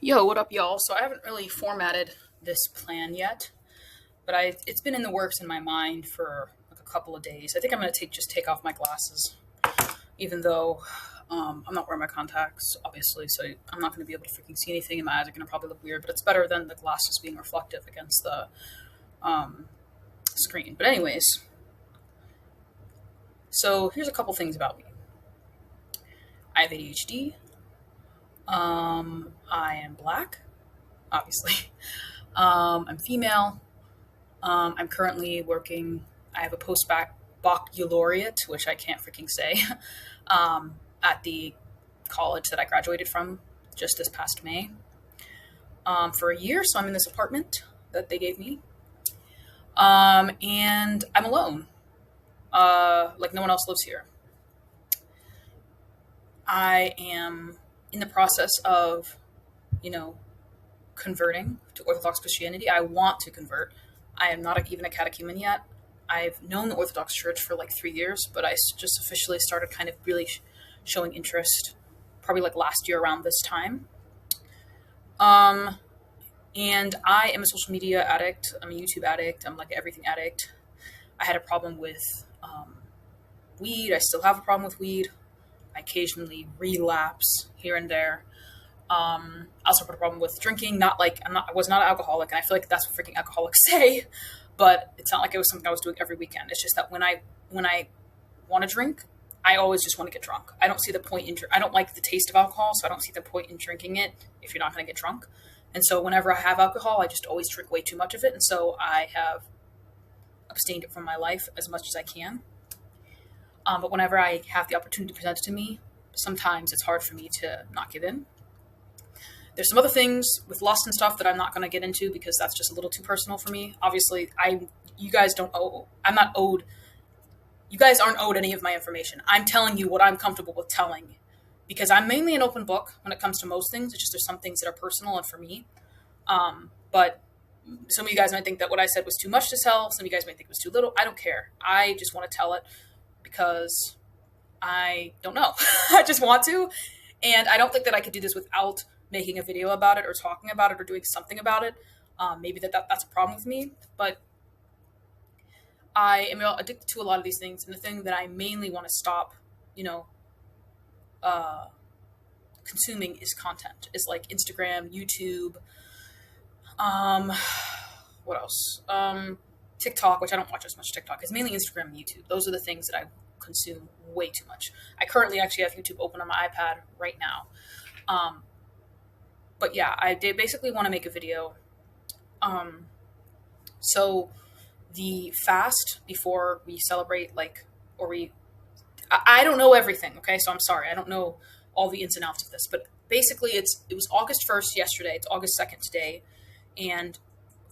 Yo, what up, y'all? So I haven't really formatted this plan yet, but it's been in the works in my mind for like a couple of days. I think I'm gonna take off my glasses, even though I'm not wearing my contacts, obviously, so I'm not gonna be able to freaking see anything, and my eyes are gonna probably look weird. But it's better than the glasses being reflective against the um, screen. But anyways, so here's a couple things about me. I have ADHD. I am black, obviously. I'm female. I'm currently working. I have a baccalaureate, which I can't freaking say, at the college that I graduated from just this past May, for a year. So I'm in this apartment that they gave me, and I'm alone. Like no one else lives here. I am in the process of, you know, converting to Orthodox Christianity. I want to convert. I am not even a catechumen yet. I've known the Orthodox Church for like 3 years, but I just officially started kind of really showing interest probably like last year around this time. Um, and I am a social media addict. I'm a YouTube addict. I'm like everything addict. I had a problem with weed. I still have a problem with weed. I occasionally relapse here and there. I also have a problem with drinking. Not like I was not an alcoholic, and I feel like that's what freaking alcoholics say. But it's not like it was something I was doing every weekend. It's just that when I want to drink, I always just want to get drunk. I don't see the point in. I don't like the taste of alcohol, so I don't see the point in drinking it if you're not going to get drunk. And so whenever I have alcohol, I just always drink way too much of it, and so I have abstained it from my life as much as I can. But whenever I have the opportunity presented to me, sometimes it's hard for me to not give in. There's some other things with lust and stuff that I'm not going to get into because that's just a little too personal for me. Obviously, you guys don't owe. I'm not owed. You guys aren't owed any of my information. I'm telling you what I'm comfortable with telling, because I'm mainly an open book when it comes to most things. It's just there's some things that are personal and for me. But some of you guys might think that what I said was too much to tell. Some of you guys might think it was too little. I don't care. I just want to tell it because I don't know. I just want to. And I don't think that I could do this without making a video about it or talking about it or doing something about it. Maybe that's a problem with me. But I am addicted to a lot of these things. And the thing that I mainly want to stop, you know, uh, consuming is content. Is like Instagram, YouTube, um, what else? TikTok, which I don't watch as much TikTok. It's mainly Instagram and YouTube. Those are the things that I consume way too much. I currently actually have YouTube open on my iPad right now. But yeah, I did basically want to make a video. Um, so the fast before we celebrate, like, or I don't know everything. Okay. So I'm sorry. I don't know all the ins and outs of this, but basically it was August 1st yesterday. It's August 2nd today. And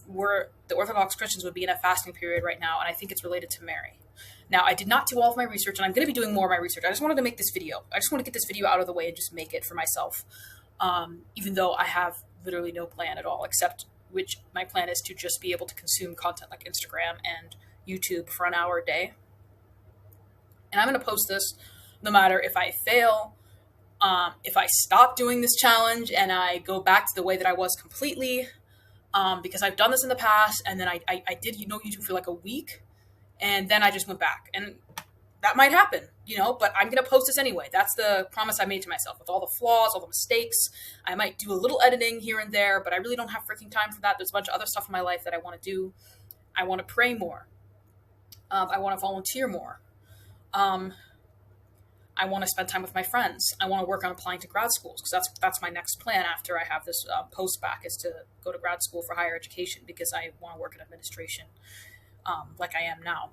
the Orthodox Christians would be in a fasting period right now. And I think it's related to Mary. Now, I did not do all of my research, and I'm going to be doing more of my research. I just wanted to make this video. I just want to get this video out of the way and just make it for myself. Even though I have literally no plan at all, except which my plan is to just be able to consume content like Instagram and YouTube for an hour a day. And I'm going to post this no matter if I fail, if I stop doing this challenge and I go back to the way that I was completely, because I've done this in the past, and then I did YouTube for like a week, and then I just went back. And that might happen, but I'm going to post this anyway. That's the promise I made to myself with all the flaws, all the mistakes. I might do a little editing here and there, but I really don't have freaking time for that. There's a bunch of other stuff in my life that I want to do. I want to pray more. I want to volunteer more. I want to spend time with my friends. I want to work on applying to grad schools because that's my next plan after I have this post back, is to go to grad school for higher education because I want to work in administration, like I am now.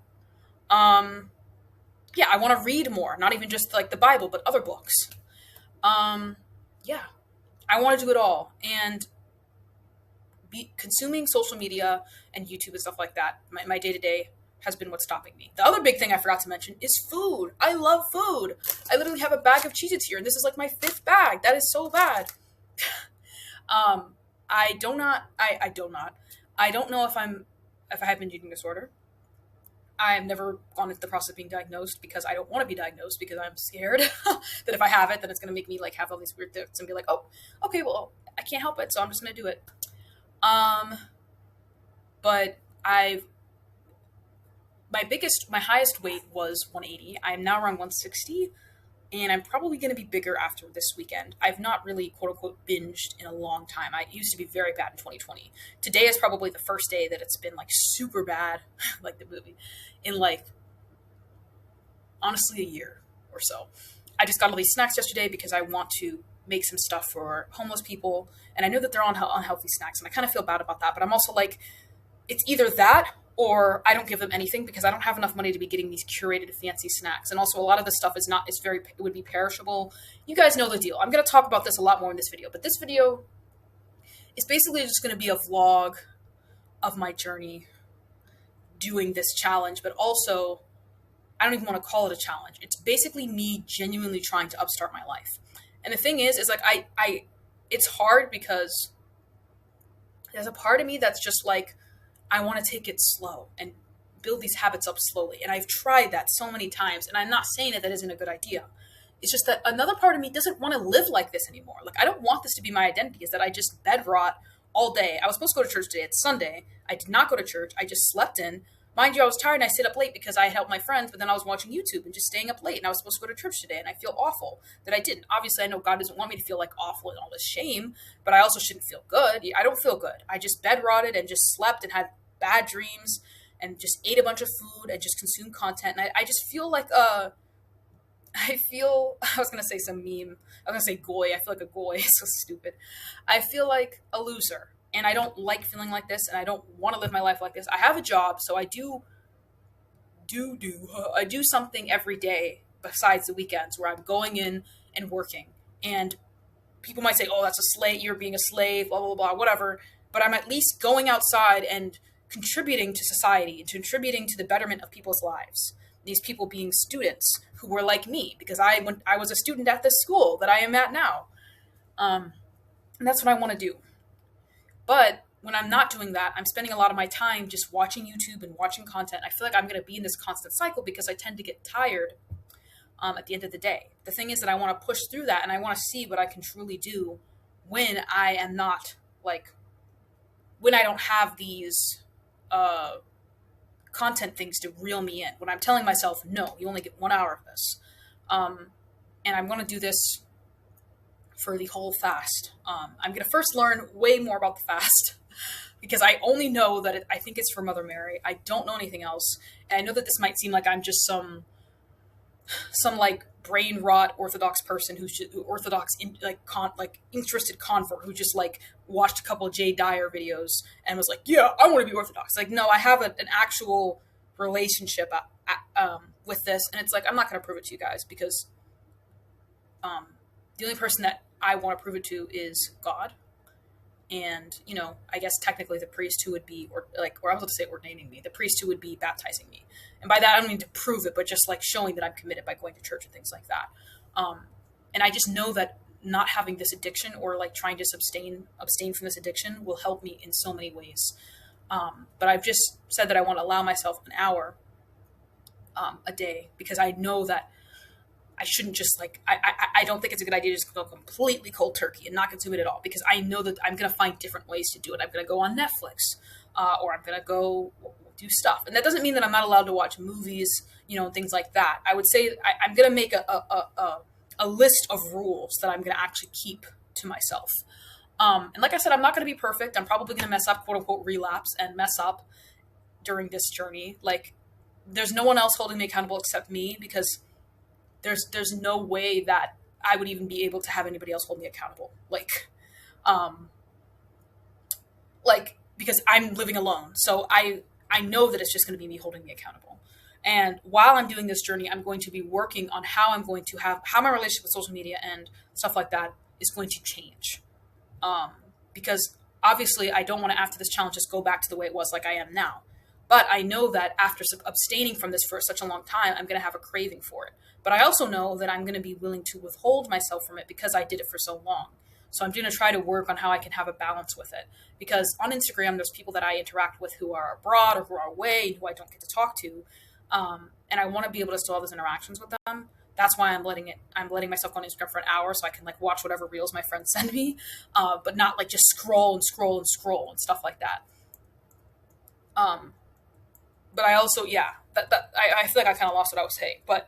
Yeah, I want to read more, not even just like the Bible, but other books. Yeah, I want to do it all. And consuming social media and YouTube and stuff like that, my day-to-day has been what's stopping me. The other big thing I forgot to mention is food. I love food. I literally have a bag of Cheez-Its here, and this is like my 5th bag. That is so bad. I don't know if I have binge eating disorder. I've never gone into the process of being diagnosed because I don't want to be diagnosed because I'm scared that if I have it, then it's going to make me like have all these weird thoughts and be like, oh, okay, well, I can't help it, so I'm just gonna do it. Um, but I've my highest weight was 180. I'm now around 160, and I'm probably going to be bigger after this weekend. I've not really quote unquote binged in a long time. I used to be very bad in 2020. Today is probably the first day that it's been like super bad, like the movie, in like honestly a year or so. I just got all these snacks yesterday because I want to make some stuff for homeless people, and I know that they're on unhealthy snacks, and I kind of feel bad about that. But I'm also like, it's either that or I don't give them anything because I don't have enough money to be getting these curated fancy snacks. And also a lot of this stuff it would be perishable. You guys know the deal. I'm going to talk about this a lot more in this video, but this video is basically just going to be a vlog of my journey doing this challenge, but also I don't even want to call it a challenge. It's basically me genuinely trying to upstart my life. And the thing is like it's hard because there's a part of me that's just like, I want to take it slow and build these habits up slowly. And I've tried that so many times. And I'm not saying that isn't a good idea. It's just that another part of me doesn't want to live like this anymore. Like, I don't want this to be my identity, is that I just bed rot all day. I was supposed to go to church today. It's Sunday. I did not go to church. I just slept in. Mind you, I was tired and I stayed up late because I helped my friends, but then I was watching YouTube and just staying up late. And I was supposed to go to church today, and I feel awful that I didn't. Obviously, I know God doesn't want me to feel like awful and all this shame, but I also shouldn't feel good. I don't feel good. I just bed rotted and just slept and had bad dreams and just ate a bunch of food and just consumed content. And I just feel like I was going to say some meme. I was going to say goy. I feel like a goy. It's so stupid. I feel like a loser. And I don't like feeling like this, and I don't want to live my life like this. I have a job, so I do something every day besides the weekends where I'm going in and working. And people might say, oh, that's a slave, you're being a slave, blah, blah, blah, whatever. But I'm at least going outside and contributing to society, and contributing to the betterment of people's lives. These people being students who were like me, because I was a student at this school that I am at now. And that's what I want to do. But when I'm not doing that, I'm spending a lot of my time just watching YouTube and watching content. I feel like I'm going to be in this constant cycle because I tend to get tired at the end of the day. The thing is that I want to push through that, and I want to see what I can truly do when I am not, like, when I don't have these content things to reel me in. When I'm telling myself, no, you only get 1 hour of this. And I'm going to do this for the whole fast. I'm going to first learn way more about the fast because I only know that I think it's for Mother Mary. I don't know anything else. And I know that this might seem like I'm just some like brain rot Orthodox person who's just, interested convert who just like watched a couple of Jay Dyer videos and was like, yeah, I want to be Orthodox. Like, no, I have an actual relationship with this. And it's like, I'm not going to prove it to you guys because the only person that I want to prove it to is God. And, I guess technically the priest who would be, or I was about to say ordaining me, the priest who would be baptizing me. And by that, I don't mean to prove it, but just like showing that I'm committed by going to church and things like that. And I just know that not having this addiction or like trying to abstain from this addiction will help me in so many ways. But I've just said that I want to allow myself an hour a day because I know that I shouldn't just I don't think it's a good idea to just go completely cold turkey and not consume it at all because I know that I'm going to find different ways to do it. I'm going to go on Netflix or I'm going to go do stuff. And that doesn't mean that I'm not allowed to watch movies, things like that. I would say I'm going to make a list of rules that I'm going to actually keep to myself. And like I said, I'm not going to be perfect. I'm probably going to mess up, quote unquote, relapse and mess up during this journey. Like, there's no one else holding me accountable except me because there's no way that I would even be able to have anybody else hold me accountable. Because I'm living alone. So I know that it's just going to be me holding me accountable. And while I'm doing this journey, I'm going to be working on how my relationship with social media and stuff like that is going to change. Because obviously I don't want to, after this challenge, just go back to the way it was like I am now. But I know that after abstaining from this for such a long time, I'm going to have a craving for it. But I also know that I'm going to be willing to withhold myself from it because I did it for so long. So I'm going to try to work on how I can have a balance with it. Because on Instagram, there's people that I interact with who are abroad or who are away, who I don't get to talk to. And I want to be able to still have those interactions with them. That's why I'm letting myself go on Instagram for an hour so I can like watch whatever reels my friends send me, but not like just scroll and scroll and scroll and stuff like that. Um, but I also, yeah, I feel like I kind of lost what I was saying, but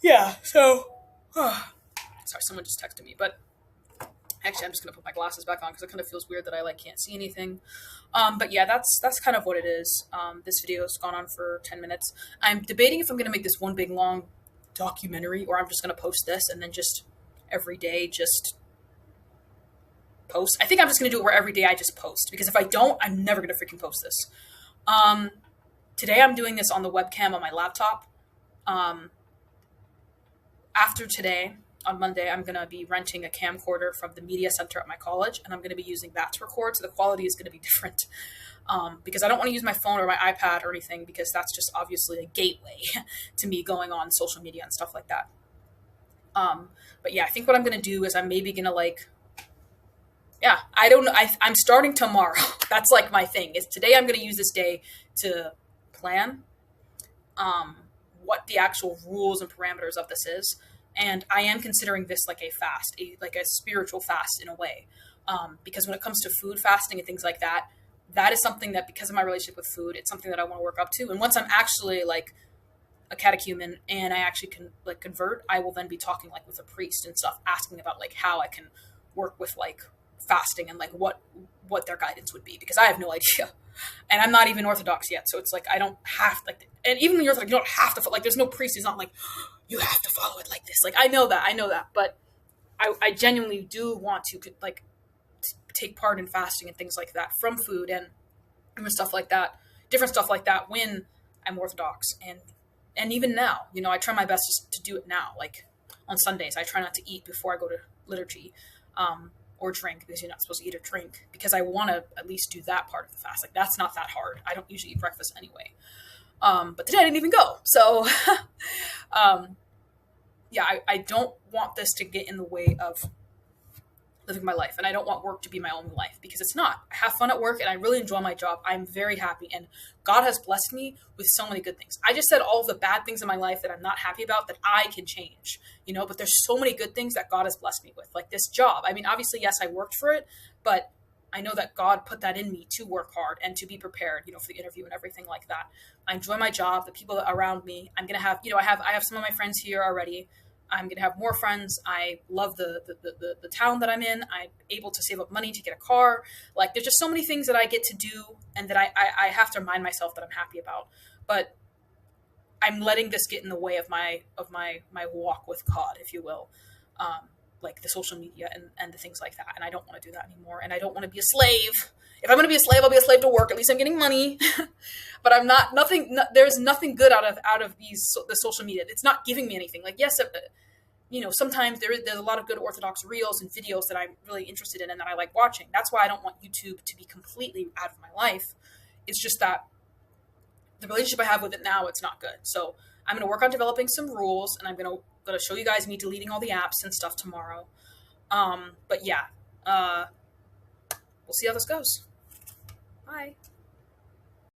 yeah, so, sorry, someone just texted me, but actually, I'm just gonna put my glasses back on because it kind of feels weird that I like can't see anything. But yeah, that's kind of what it is. This video has gone on for 10 minutes. I'm debating if I'm gonna make this one big long documentary or I'm just gonna post this and then just every day just post. I think I'm just gonna do it where every day I just post because if I don't, I'm never gonna freaking post this. Um, Today I'm doing this on the webcam on my laptop. Um, After today, on Monday, I'm going to be renting a camcorder from the media center at my college, and I'm going to be using that to record, so the quality is going to be different. Because I don't want to use my phone or my iPad or anything, because that's just obviously a gateway to me going on social media and stuff like that. But yeah, I think what I'm going to do is I'm maybe going to like, yeah, I don't know. I'm starting tomorrow. That's like my thing is today I'm going to use this day to plan what the actual rules and parameters of this is. And I am considering this like a fast, like a spiritual fast in a way. Because when it comes to food fasting and things like that, that is something that because of my relationship with food, it's something that I want to work up to. And once I'm actually like a catechumen and I actually can like convert, I will then be talking like with a priest and stuff, asking about like how I can work with like fasting and like what their guidance would be because I have no idea. And I'm not even Orthodox yet, so it's like I don't have like, and even when you're like you don't have to like. There's no priest who's not like you have to follow it like this. Like I know that, but I genuinely do want to like take part in fasting and things like that from food and stuff like that, different stuff like that when I'm Orthodox and even now, you know, I try my best to do it now. Like on Sundays, I try not to eat before I go to liturgy. Or drink because you're not supposed to eat or drink because I want to at least do that part of the fast. Like that's not that hard. I don't usually eat breakfast anyway. But today I didn't even go. So, yeah, I don't want this to get in the way of living my life. And I don't want work to be my only life because it's not. I have fun at work and I really enjoy my job. I'm very happy and God has blessed me with so many good things. I just said all of the bad things in my life that I'm not happy about that I can change, you know, but there's so many good things that God has blessed me with, like this job. I mean, obviously, yes, I worked for it, but I know that God put that in me to work hard and to be prepared, you know, for the interview and everything like that. I enjoy my job, the people around me. I'm going to have, you know, I have some of my friends here already. I'm going to have more friends. I love the town that I'm in. I'm able to save up money to get a car. Like there's just so many things that I get to do and that I have to remind myself that I'm happy about. But I'm letting this get in the way of my walk with God, if you will. Like the social media and the things like that. And I don't want to do that anymore. And I don't want to be a slave. If I'm going to be a slave, I'll be a slave to work. At least I'm getting money. But I'm not, there's nothing good out of the social media. It's not giving me anything. Like, yes, you know, sometimes there's a lot of good Orthodox reels and videos that I'm really interested in and that I like watching. That's why I don't want YouTube to be completely out of my life. It's just that the relationship I have with it now, it's not good. So I'm going to work on developing some rules and I'm going to show you guys me deleting all the apps and stuff tomorrow. But yeah, we'll see how this goes. Bye.